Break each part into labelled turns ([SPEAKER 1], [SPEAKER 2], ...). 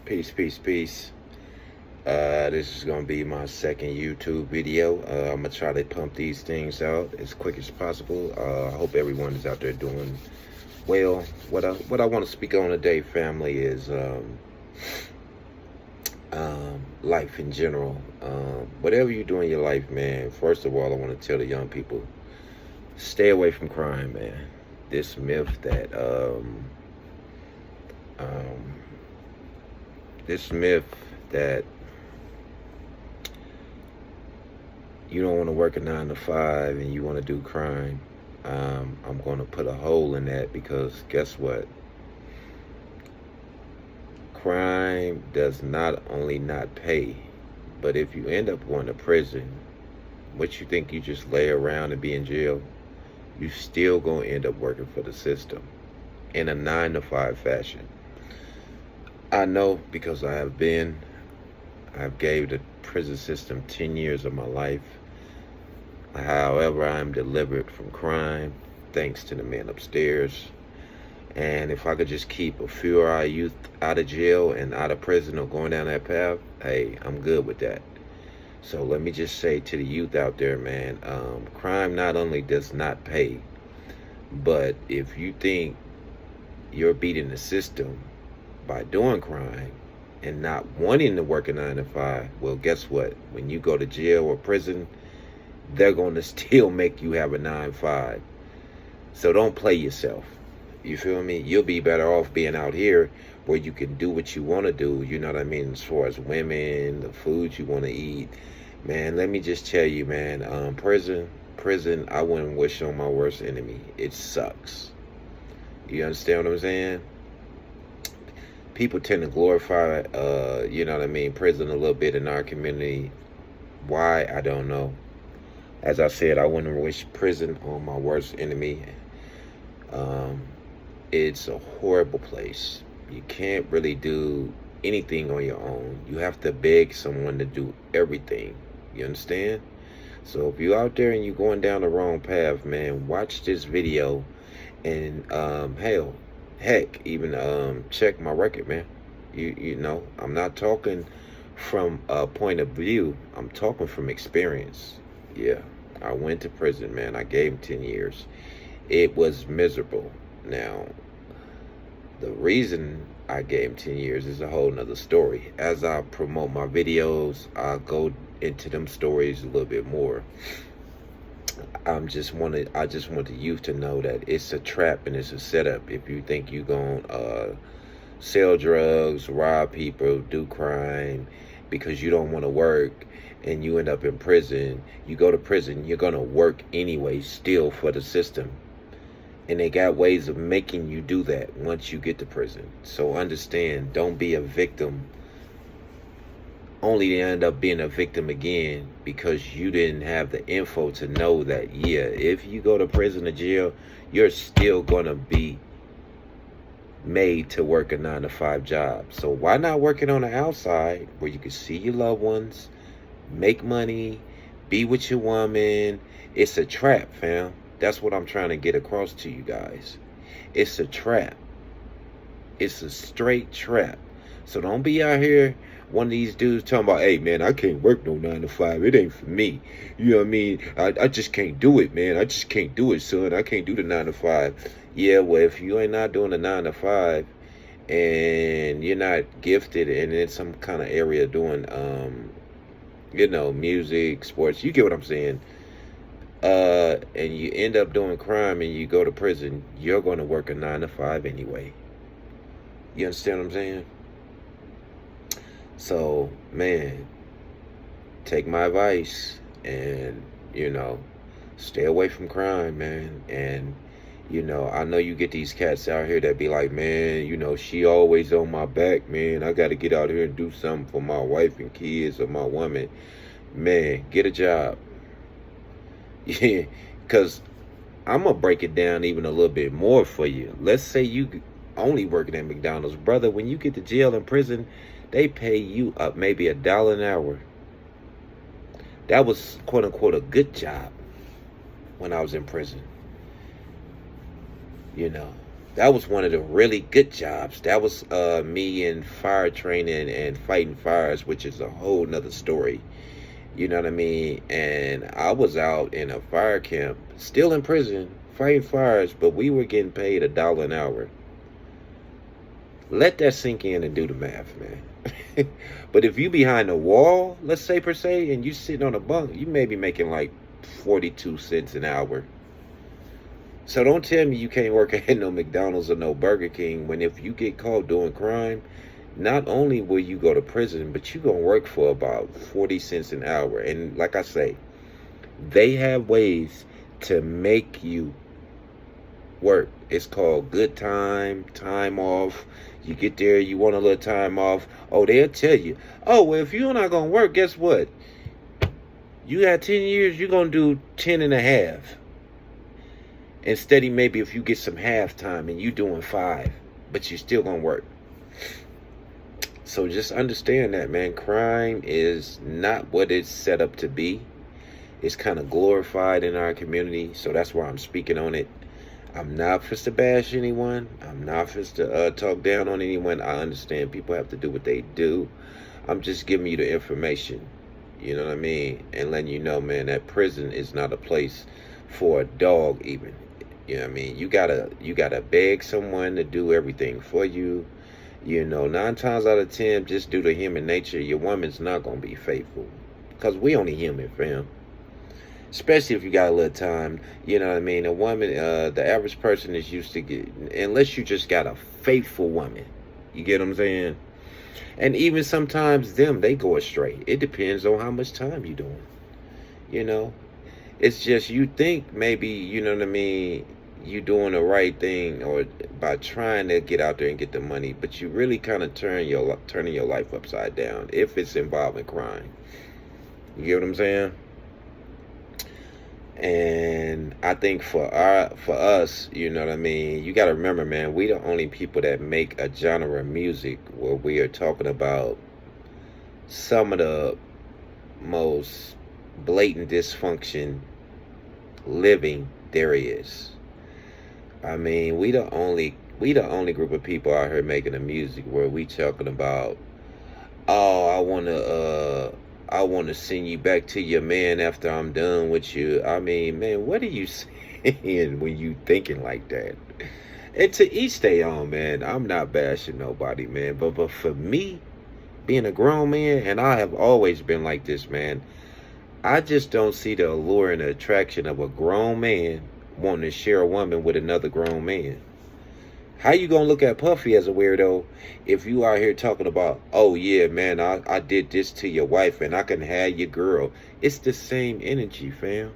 [SPEAKER 1] Peace, peace, peace. This is gonna be my second YouTube video. I'm gonna try to pump these things out as quick as possible. I hope everyone is out there doing well. What I want to speak on today, family, is life in general. Whatever you do in your life, man. First of all, I want to tell the young people, stay away from crime, man. This myth that um, this myth that you don't want to work a 9 to 5 and you want to do crime. I'm going to put a hole in that, because guess what? Crime does not only not pay, but if you end up going to prison, what you think you just lay around and be in jail, you still going to end up working for the system in a 9 to 5 fashion. I know, because I've gave the prison system 10 years of my life. However, I'm delivered from crime thanks to the man upstairs. And if I could just keep a few of our youth out of jail and out of prison or going down that path, hey, I'm good with that. So let me just say to the youth out there, man, crime not only does not pay, but if you think you're beating the system by doing crime and not wanting to work a 9 to 5, well, guess what? When you go to jail or prison, they're going to still make you have a 9 to 5. So don't play yourself. You feel me? You'll be better off being out here where you can do what you want to do. You know what I mean? As far as women, the food you want to eat. Man, let me just tell you, man, prison, I wouldn't wish on my worst enemy. It sucks. You understand what I'm saying? People tend to glorify, you know what I mean, prison a little bit in our community. Why? I don't know. As I said, I wouldn't wish prison on my worst enemy. It's a horrible place. You can't really do anything on your own. You have to beg someone to do everything. You understand? So if you're out there and you're going down the wrong path, man, watch this video and heck, even check my record, man. You know, I'm not talking from a point of view. I'm talking from experience. Yeah, I went to prison, man. I gave him 10 years. It was miserable. Now, the reason I gave him 10 years is a whole nother story. As I promote my videos, I'll go into them stories a little bit more. I just want the youth to know that it's a trap and it's a setup. If you think you're going to sell drugs, rob people, do crime because you don't want to work, and you end up in prison, you go to prison, you're going to work anyway still for the system. And they got ways of making you do that once you get to prison. So understand, don't be a victim only to end up being a victim again because you didn't have the info to know that, yeah, if you go to prison or jail, you're still going to be made to work a 9 to 5 job. So why not work it on the outside where you can see your loved ones, make money, be with your woman? It's a trap, fam. That's what I'm trying to get across to you guys. It's a trap. It's a straight trap. So don't be out here, one of these dudes talking about, hey, man, I can't work no 9 to 5. It ain't for me. You know what I mean? I just can't do it, man. I just can't do it, son. I can't do the 9 to 5. Yeah, well, if you ain't not doing the 9 to 5 and you're not gifted and in some kind of area doing, you know, music, sports, you get what I'm saying? And you end up doing crime and you go to prison, you're going to work a 9 to 5 anyway. You understand what I'm saying? So, man, take my advice and, you know, stay away from crime, man. And, you know, I know you get these cats out here that be like, man, you know, she always on my back, man. I got to get out here and do something for my wife and kids or my woman. Man, get a job. Yeah, because I'm going to break it down even a little bit more for you. Let's say you only working at McDonald's. Brother, when you get to jail and prison, they pay you up maybe $1 an hour. That was, quote unquote, a good job when I was in prison. You know, That was one of the really good jobs. That was me in fire training and fighting fires, which is a whole nother story. You know what I mean? And I was out in a fire camp, still in prison, fighting fires, but we were getting paid $1 an hour. Let that sink in and do the math, man. But if you behind a wall, let's say per se, and you sitting on a bunk, you may be making like 42 cents an hour. So don't tell me you can't work at no McDonald's or no Burger King when if you get caught doing crime, not only will you go to prison, but you're going to work for about 40 cents an hour. And like I say, they have ways to make you work. It's called good time, time off. You get there, you want a little time off. Oh, they'll tell you, oh, well, if you're not going to work, guess what? You got 10 years, you're going to do 10 and a half. Instead, maybe if you get some halftime and you doing 5, but you still going to work. So just understand that, man. Crime is not what it's set up to be. It's kind of glorified in our community. So that's why I'm speaking on it. I'm not for to bash anyone. I'm not for to talk down on anyone. I understand people have to do what they do. I'm just giving you the information. You know what I mean? And letting you know, man, that prison is not a place for a dog even. You know what I mean? You gotta beg someone to do everything for you. You know, 9 times out of 10, just due to human nature, your woman's not gonna be faithful. Because we only human, fam. Especially if you got a little time. You know what I mean? A woman, the average person is used to get, unless you just got a faithful woman. You get what I'm saying? And even sometimes they go astray. It depends on how much time you're doing. You know? It's just you think maybe, you know what I mean, you doing the right thing or by trying to get out there and get the money, but you really kind of turning your life upside down if it's involving crime. You get what I'm saying? And I think for us, you know what I mean, you got to remember, man, we the only people that make a genre of music where we are talking about some of the most blatant dysfunction living there is. I mean, we the only group of people out here making the music where we talking about, oh, I wanna send you back to your man after I'm done with you. I mean, man, what are you saying when you thinking like that? And to each their own, man. I'm not bashing nobody, man. But for me, being a grown man, and I have always been like this, man, I just don't see the allure and the attraction of a grown man wanting to share a woman with another grown man. How you gonna look at Puffy as a weirdo if you out here talking about, oh yeah, man, I did this to your wife and I can have your girl? It's the same energy, fam.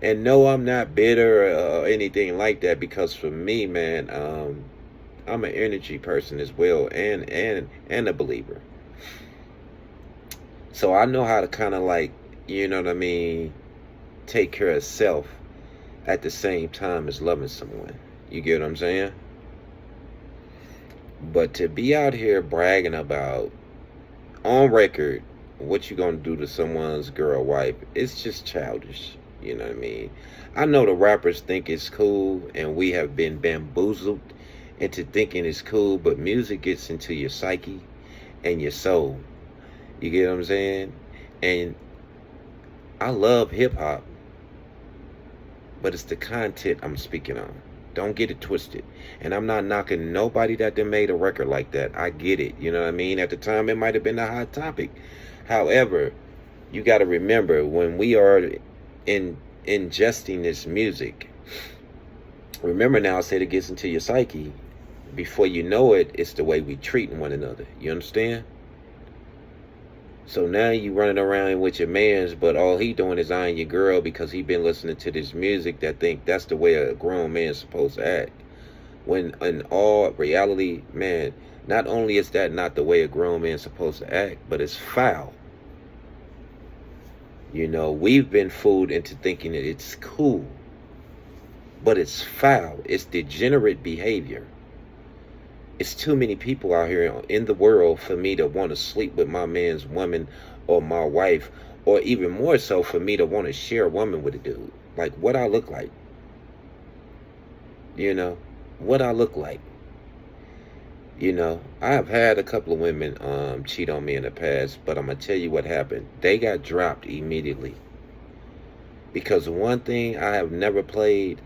[SPEAKER 1] And no, I'm not bitter or anything like that, because for me, man, I'm an energy person as well, and a believer. So I know how to kind of like, you know what I mean, take care of self at the same time as loving someone. You get what I'm saying? But to be out here bragging about, on record, what you gonna do to someone's girl wife, it's just childish. You know what I mean? I know the rappers think it's cool, and we have been bamboozled into thinking it's cool, but music gets into your psyche and your soul. You get what I'm saying? And I love hip-hop, but it's the content I'm speaking on. Don't get it twisted. And I'm not knocking nobody that they made a record like that. I get it. You know what I mean? At the time, it might have been a hot topic. However, you got to remember, when we are ingesting this music, remember now, I said it gets into your psyche. Before you know it, it's the way we treat one another. You understand? So now you running around with your mans, but all he doing is eyeing your girl because he been listening to this music that think that's the way a grown man's supposed to act. When in all reality, man, not only is that not the way a grown man's supposed to act, but it's foul. You know, we've been fooled into thinking that it's cool, but it's foul. It's degenerate behavior. It's too many people out here in the world for me to want to sleep with my man's woman or my wife, or even more so for me to want to share a woman with a dude. Like, what I look like. You know, what I look like. You know, I have had a couple of women cheat on me in the past, but I'm gonna tell you what happened. They got dropped immediately because one thing I have never played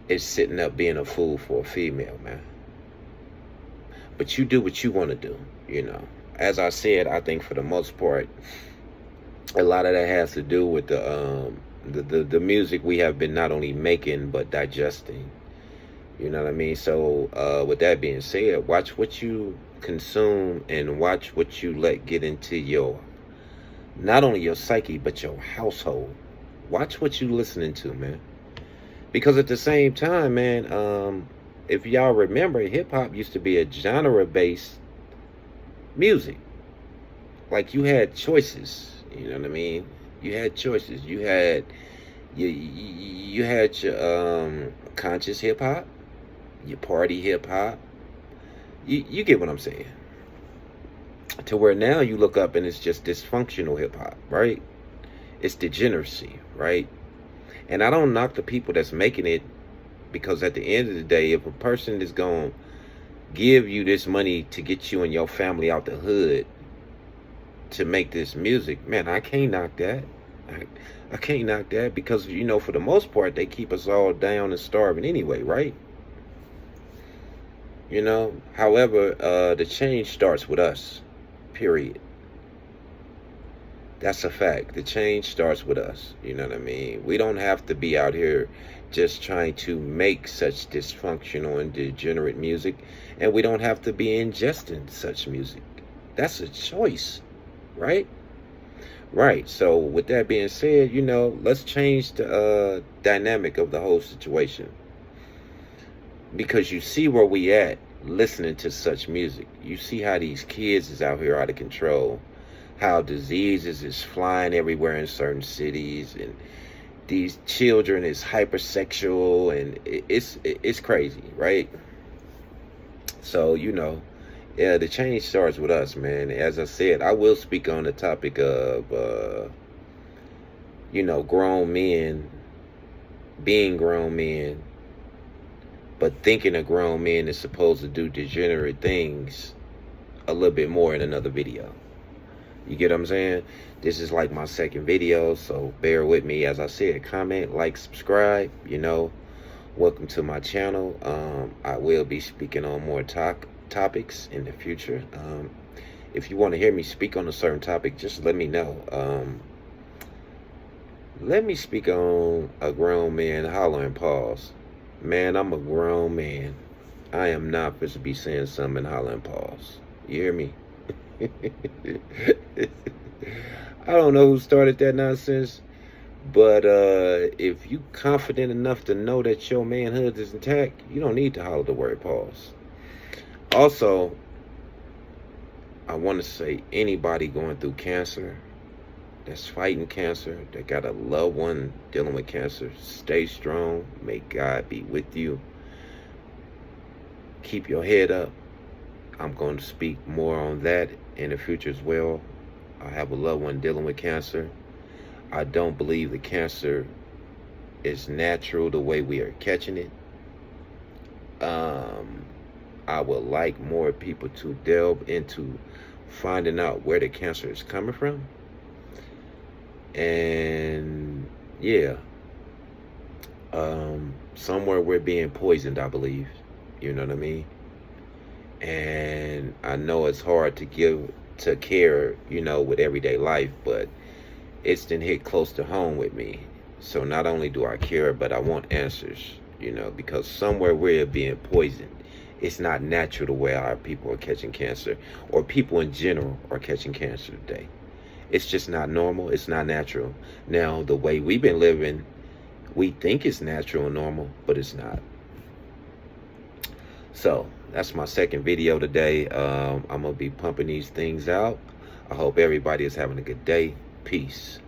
[SPEAKER 1] is sitting up being a fool for a female, man. But you do what you want to do, you know. As I said, I think for the most part, a lot of that has to do with the music we have been not only making but digesting. You know what I mean? So with that being said, watch what you consume and watch what you let get into your, not only your psyche but your household. Watch what you listening to, man. Because at the same time, man, if y'all remember, hip hop used to be a genre based music. Like you had choices. You know what I mean? You had choices. You had your conscious hip hop, your party hip hop. You get what I'm saying? To where now you look up and it's just dysfunctional hip hop, right? It's degeneracy, right? And I don't knock the people that's making it, because at the end of the day, if a person is going to give you this money to get you and your family out the hood to make this music, man, I can't knock that. I can't knock that because, you know, for the most part, they keep us all down and starving anyway, right? You know, however, the change starts with us, period. That's a fact. The change starts with us. You know what I mean? We don't have to be out here just trying to make such dysfunctional and degenerate music, and we don't have to be ingesting such music. That's a choice, right? Right. So with that being said, you know, let's change the dynamic of the whole situation, because you see where we at listening to such music. You see how these kids is out here out of control, how diseases is flying everywhere in certain cities, and these children is hypersexual, and it's crazy, right? So, you know, yeah, the change starts with us, man. As I said, I will speak on the topic of you know, grown men being grown men, but thinking a grown man is supposed to do degenerate things a little bit more in another video. You get what I'm saying? This is like my second video, so bear with me. As I said, comment, like, subscribe. You know, welcome to my channel. I will be speaking on more topics in the future. If you want to hear me speak on a certain topic, just let me know. Let me speak on a grown man hollering pause. Man, I'm a grown man. I am not supposed to be saying something and hollering pause. You hear me? I don't know who started that nonsense, but if you confident enough to know that your manhood is intact, you don't need to holler the word pause. Also, I want to say anybody going through cancer, that's fighting cancer, that got a loved one dealing with cancer, stay strong. May God be with you. Keep your head up. I'm going to speak more on that in the future as well. I have a loved one dealing with cancer. I don't believe the cancer is natural the way we are catching it. I would like more people to delve into finding out where the cancer is coming from. And yeah, somewhere we're being poisoned, I believe. You know what I mean? And I know it's hard to care, you know, with everyday life, but it's done hit close to home with me. So not only do I care, but I want answers, you know, because somewhere we're being poisoned. It's not natural the way our people are catching cancer, or people in general are catching cancer today. It's just not normal. It's not natural. Now, the way we've been living, we think it's natural and normal, but it's not. So that's my second video today. I'm going to be pumping these things out. I hope everybody is having a good day. Peace.